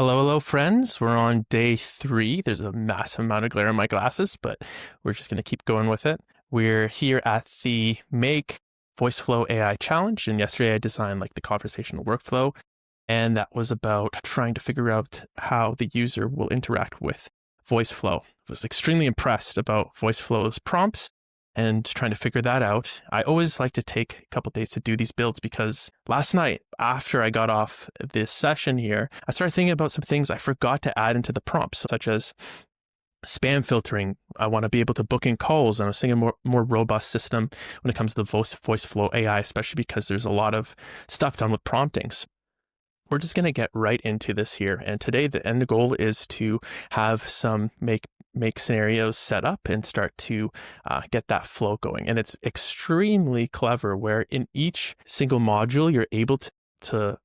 Hello, friends. We're on day 3. There's a massive amount of glare in my glasses, but we're just going to keep going with it. We're here at the Make Voiceflow AI Challenge, and yesterday I designed the conversational workflow, and that was about trying to figure out how the user will interact with Voiceflow. I was extremely impressed about Voiceflow's prompts and trying to figure that out. I always like to take a couple days to do these builds because last night, after I got off this session here, I started thinking about some things I forgot to add into the prompts, such as spam filtering. I want to be able to book in calls, and I was thinking more robust system when it comes to the Voiceflow AI, especially because there's a lot of stuff done with promptings. We're just going to get right into this here. And today the end goal is to have some make scenarios set up and start to get that flow going. And it's extremely clever where in each single module, you're able to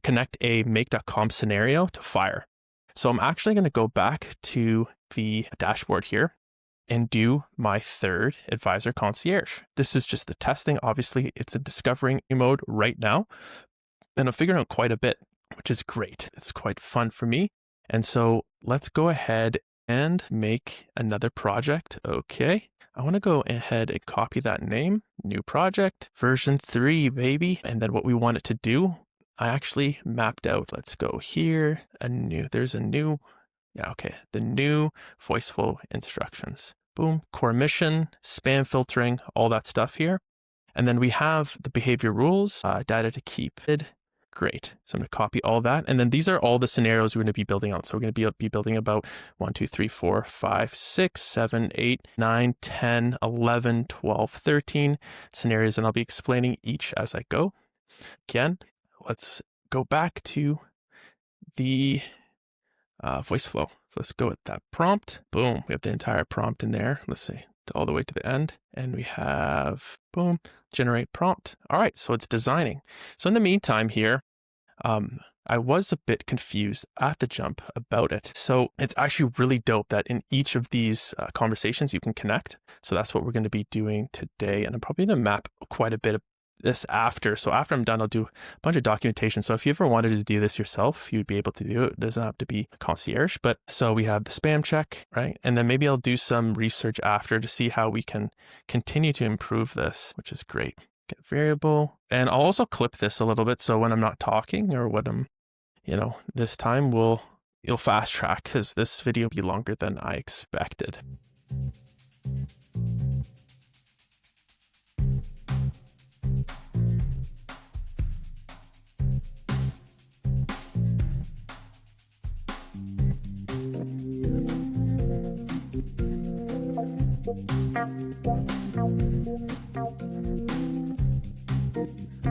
connect a make.com scenario to Fire. So I'm actually going to go back to the dashboard here and do my third Advisor Concierge. This is just the testing. Obviously, it's a discovering mode right now. And I'm figuring out quite a bit, which is great. It's quite fun for me. And so let's go ahead and make another project. Okay. I want to go ahead and copy that name, new project, version 3, baby. And then what we want it to do, I actually mapped out. Let's go here, the new Voiceflow instructions. Boom, core mission, spam filtering, all that stuff here. And then we have the behavior rules, data to keep. Great. So I'm going to copy all that. And then these are all the scenarios we're going to be building on. So we're going to be building about 1, 2, 3, 4, 5, 6, 7, 8, 9, 10, 11, 12, 13 scenarios. And I'll be explaining each as I go. Again, let's go back to the Voiceflow. Let's go with that prompt. Boom. We have the entire prompt in there. Let's see. All the way to the end. And we have, boom, generate prompt. All right, so it's designing. So in the meantime here, I was a bit confused at the jump about it. So it's actually really dope that in each of these conversations you can connect. So that's what we're going to be doing today. And I'm probably going to map quite a bit of this after. So after I'm done, I'll do a bunch of documentation. So if you ever wanted to do this yourself, you'd be able to do it. It doesn't have to be a concierge, but so we have the spam check, right? And then maybe I'll do some research after to see how we can continue to improve this, which is great. Get variable. And I'll also clip this a little bit. So when I'm not talking or when I'm, this time you'll fast track because this video will be longer than I expected.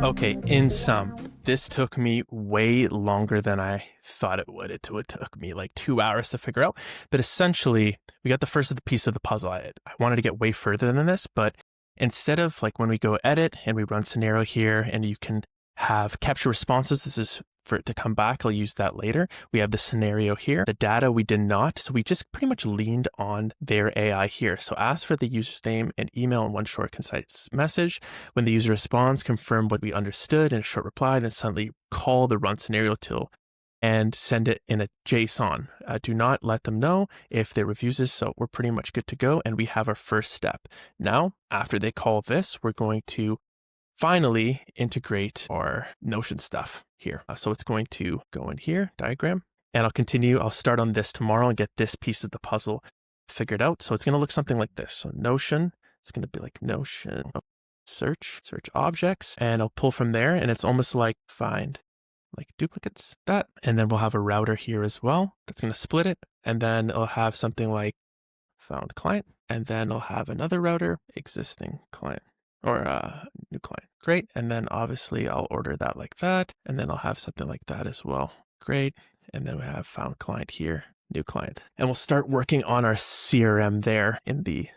Okay, in sum, this took me way longer than I thought it would. It took me like 2 hours to figure out. But essentially, we got the first of the piece of the puzzle. I wanted to get way further than this, but instead of when we go edit and we run scenario here and you can have capture responses, this is for it to come back. I'll use that later. We have the scenario here. The data we did not. So we just pretty much leaned on their AI here. So ask for the user's name and email in one short, concise message. When the user responds, confirm what we understood in a short reply, then suddenly call the run scenario tool and send it in a JSON. Do not let them know if they refuse this. So we're pretty much good to go. And we have our first step. Now, after they call this, we're going to finally integrate our Notion stuff here. So it's going to go in here, diagram, and I'll start on this tomorrow and get this piece of the puzzle figured out. So it's going to look something like this. So Notion, it's going to be like Notion, search objects, and I'll pull from there. And it's almost like find duplicates, that. And then we'll have a router here as well. That's going to split it. And then it'll have something like found client. And then I'll have another router, existing client. Or new client. Great. And then obviously I'll order that like that. And then I'll have something like that as well. Great. And then we have found client here, new client. And we'll start working on our CRM there in the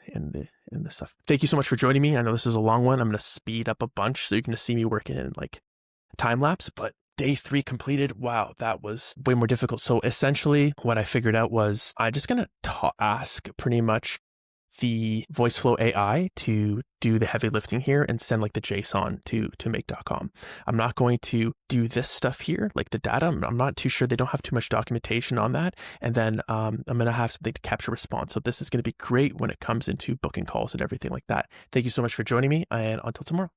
stuff. Thank you so much for joining me. I know this is a long one. I'm going to speed up a bunch so you're going to see me working in time lapse, but day 3 completed. Wow, that was way more difficult. So essentially what I figured out was I'm just going to ask pretty much the Voiceflow AI to do the heavy lifting here and send like the JSON to make.com. I'm not going to do this stuff here, like the data. I'm not too sure. They don't have too much documentation on that. And then I'm going to have something to capture response. So this is going to be great when it comes into booking calls and everything like that. Thank you so much for joining me, and until tomorrow.